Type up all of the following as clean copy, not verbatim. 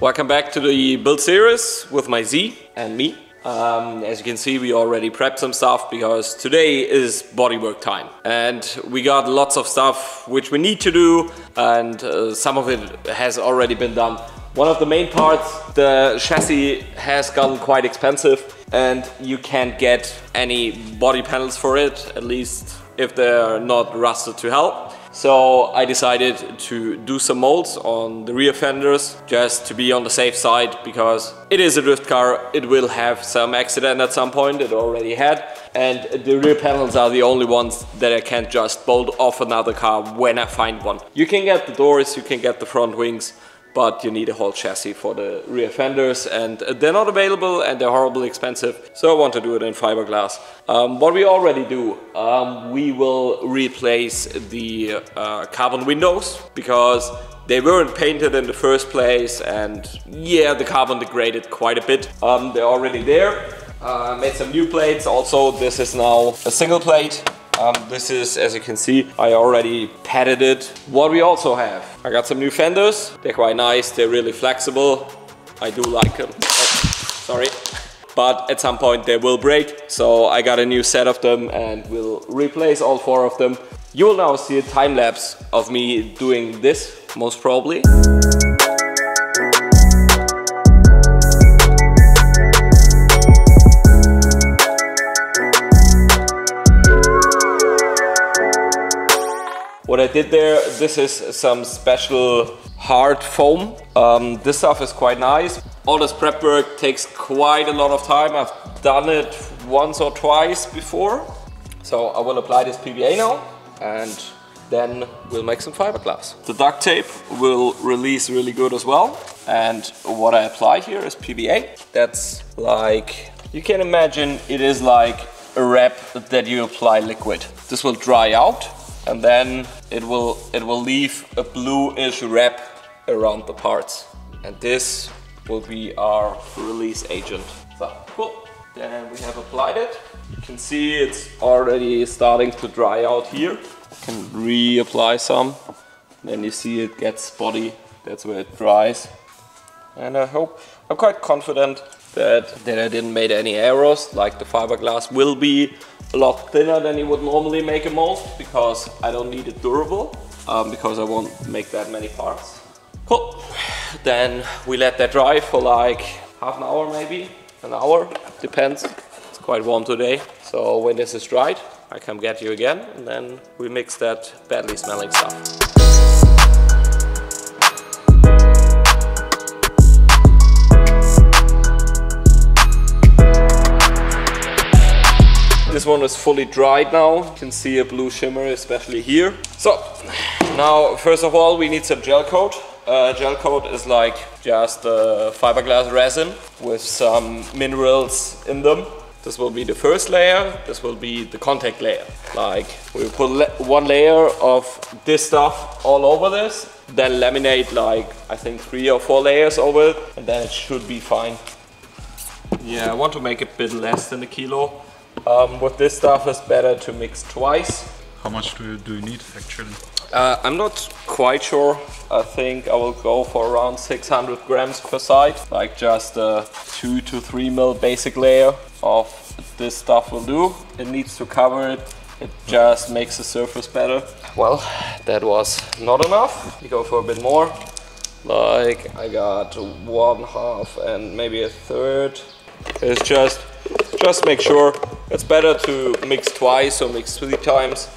Welcome back to the build series with my Z and me. As you can see, we already prepped some stuff because today is bodywork time. And we got lots of stuff which we need to do, and some of it has already been done. One of the main parts, the chassis has gotten quite expensive and you can't get any body panels for it, at least if they're not rusted to hell. So I decided to do some molds on the rear fenders just to be on the safe side, because it is a drift car, it will have some accident at some point, it already had, and the rear panels are the only ones that I can't just bolt off another car when I find one. You can get the doors, you can get the front wings, but you need a whole chassis for the rear fenders, and they're not available and they're horribly expensive, so I want to do it in fiberglass. What we already do, we will replace the carbon windows, because they weren't painted in the first place, and yeah, the carbon degraded quite a bit. They're already there. Made some new plates. Also, this is now a single plate. This is, as you can see, I already padded it. What we also have, I got some new fenders. They're quite nice, they're really flexible. I do like them. Oh, sorry. But at some point they will break, so I got a new set of them and we'll replace all 4 of them. You will now see a time lapse of me doing this, most probably. What I did there, this is some special hard foam. This stuff is quite nice. All this prep work takes quite a lot of time. I've done it once or twice before. So I will apply this PVA now, and then we'll make some fiberglass. The duct tape will release really good as well. And what I apply here is PVA. That's like, you can imagine it is like a wrap that you apply liquid. This will dry out, and then it will leave a bluish wrap around the parts, and this will be our release agent. So cool, then we have applied it. You can see it's already starting to dry out here. I can reapply some, then you see it gets spotty. That's where it dries, and I'm quite confident that I didn't make any errors. Like, the fiberglass will be a lot thinner than you would normally make a mold, because I don't need it durable, because I won't make that many parts. Cool. Then we let that dry for like half an hour, maybe an hour, depends. It's quite warm today. So when this is dried, I come get you again, and then we mix that badly smelling stuff. This one is fully dried now. You can see a blue shimmer, especially here. So now, first of all, we need some gel coat. Gel coat is like just fiberglass resin with some minerals in them. This will be the first layer. This will be the contact layer. Like, we put one layer of this stuff all over this, then laminate like, I think 3 or 4 layers over it, and then it should be fine. Yeah, I want to make it a bit less than a kilo. With this stuff, it's better to mix twice. How much do you need actually? I'm not quite sure. I think I will go for around 600 grams per side. Like, just a 2 to 3 mil basic layer of this stuff will do. It needs to cover it. It just makes the surface better. Well, that was not enough. We go for a bit more. Like, I got 1/2 and maybe a 1/3. It's just make sure. It's better to mix twice or mix 3 times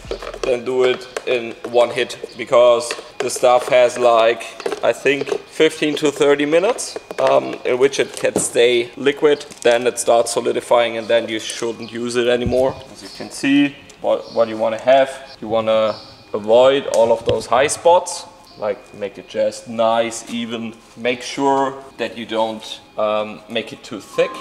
than do it in one hit, because the stuff has like, I think 15 to 30 minutes in which it can stay liquid. Then it starts solidifying, and then you shouldn't use it anymore. As you can see, what you want to have, you want to avoid all of those high spots. Like, make it just nice, even. Make sure that you don't make it too thick.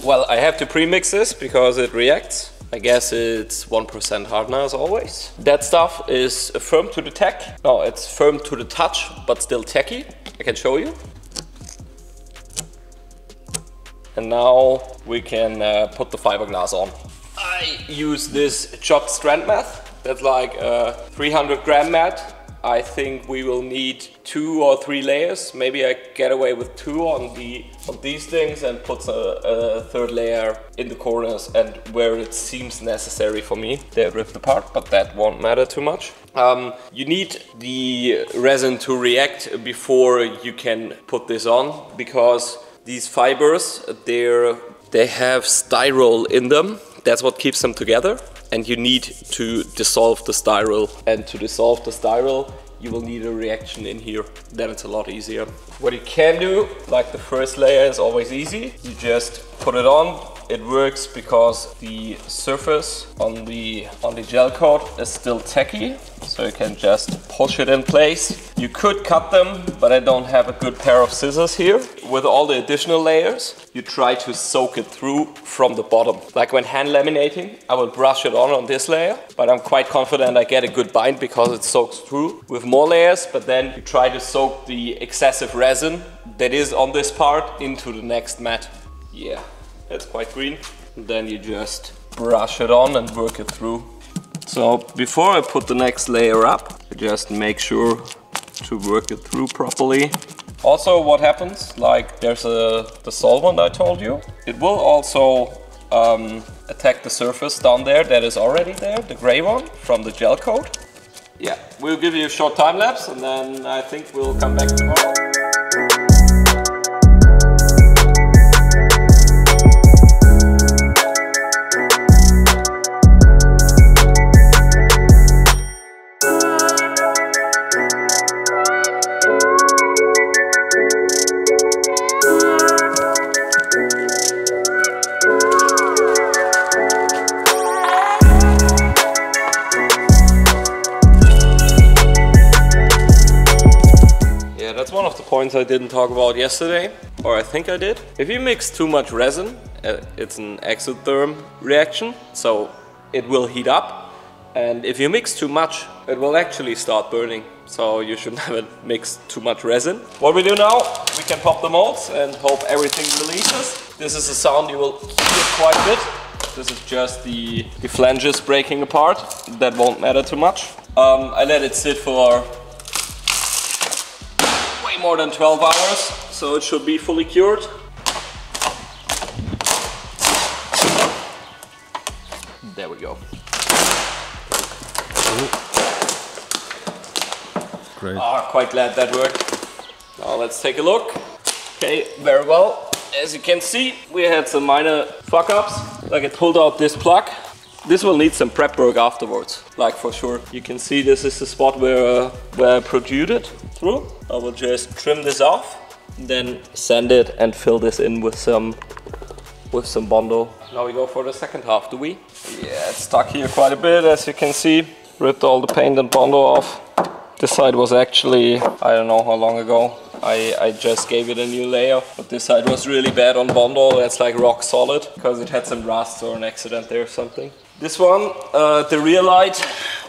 Well, I have to pre-mix this because it reacts, I guess it's 1% hardener as always. That stuff is firm to the tech. No, it's firm to the touch, but still tacky. I can show you. And now we can put the fiberglass on. I use this chopped strand mat. That's like a 300 gram mat. I think we will need 2 or 3 layers. Maybe I get away with 2 on these things and put a 3rd layer in the corners and where it seems necessary for me. They're ripped apart, but that won't matter too much. You need the resin to react before you can put this on, because these fibers, they have styrol in them. That's what keeps them together. And you need to dissolve the styrol. And to dissolve the styrol, you will need a reaction in here. Then it's a lot easier. What you can do, like the first layer is always easy. You just put it on. It works because the surface on the gel coat is still tacky. So you can just push it in place. You could cut them, but I don't have a good pair of scissors here. With all the additional layers, you try to soak it through from the bottom. Like when hand laminating, I will brush it on this layer, but I'm quite confident I get a good bind because it soaks through. With more layers, but then you try to soak the excessive resin that is on this part into the next mat. Yeah, that's quite green. And then you just brush it on and work it through. So before I put the next layer up, I just make sure to work it through properly. Also, what happens, like there's the solvent I told you, it will also attack the surface down there that is already there, the gray one from the gel coat. Yeah, we'll give you a short time lapse and then I think we'll come back tomorrow. One of the points I didn't talk about yesterday, or I think I did. If you mix too much resin, it's an exotherm reaction, so it will heat up. And if you mix too much, it will actually start burning. So you should never mix too much resin. What we do now, we can pop the molds and hope everything releases. This is a sound you will hear quite a bit. This is just the flanges breaking apart. That won't matter too much. I let it sit for more than 12 hours, so it should be fully cured. There we go. Great. Oh, quite glad that worked. Now let's take a look. Okay, very well. As you can see, we had some minor fuck-ups. Like I pulled out this plug. This will need some prep work afterwards, like for sure. You can see this is the spot where I protruded it through. I will just trim this off, then sand it and fill this in with some Bondo. Now we go for the second half, do we? Yeah, it's stuck here quite a bit, as you can see. Ripped all the paint and Bondo off. This side was actually, I don't know how long ago. I just gave it a new layer, but this side was really bad on Bondo. It's like rock solid, because it had some rust or an accident there or something. This one, the rear light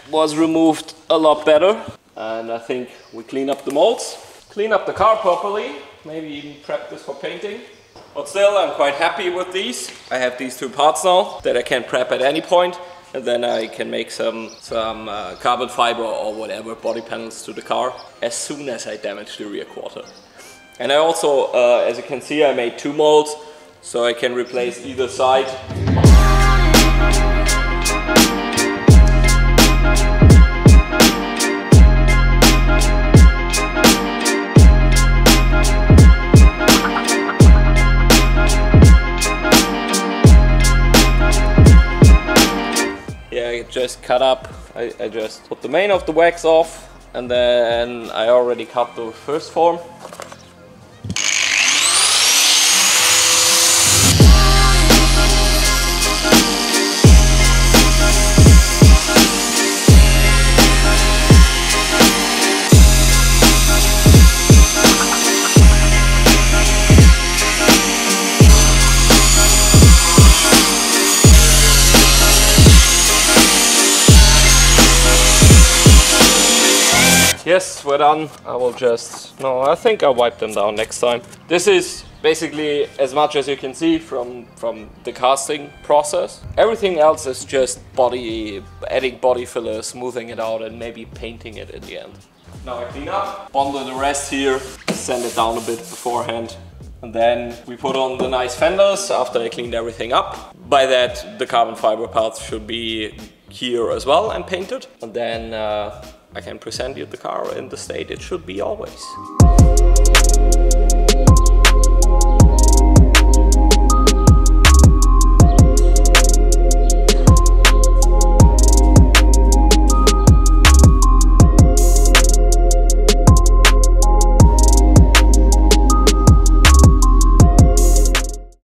was removed a lot better. And I think we clean up the molds, clean up the car properly, maybe even prep this for painting. But still, I'm quite happy with these. I have these 2 parts now that I can prep at any point. And then I can make some carbon fiber or whatever body panels to the car as soon as I damage the rear quarter. And I also, as you can see, I made 2 molds, so I can replace either side. Just cut up, I just put the main of the wax off, and then I already cut the first form. Yes, we're done. I will just... No, I think I'll wipe them down next time. This is basically as much as you can see from the casting process. Everything else is just adding body filler, smoothing it out, and maybe painting it in the end. Now I clean up, bundle the rest here, sand it down a bit beforehand. And then we put on the nice fenders after I cleaned everything up. By that, the carbon fiber parts should be here as well and painted. And then I can present you the car in the state it should be always.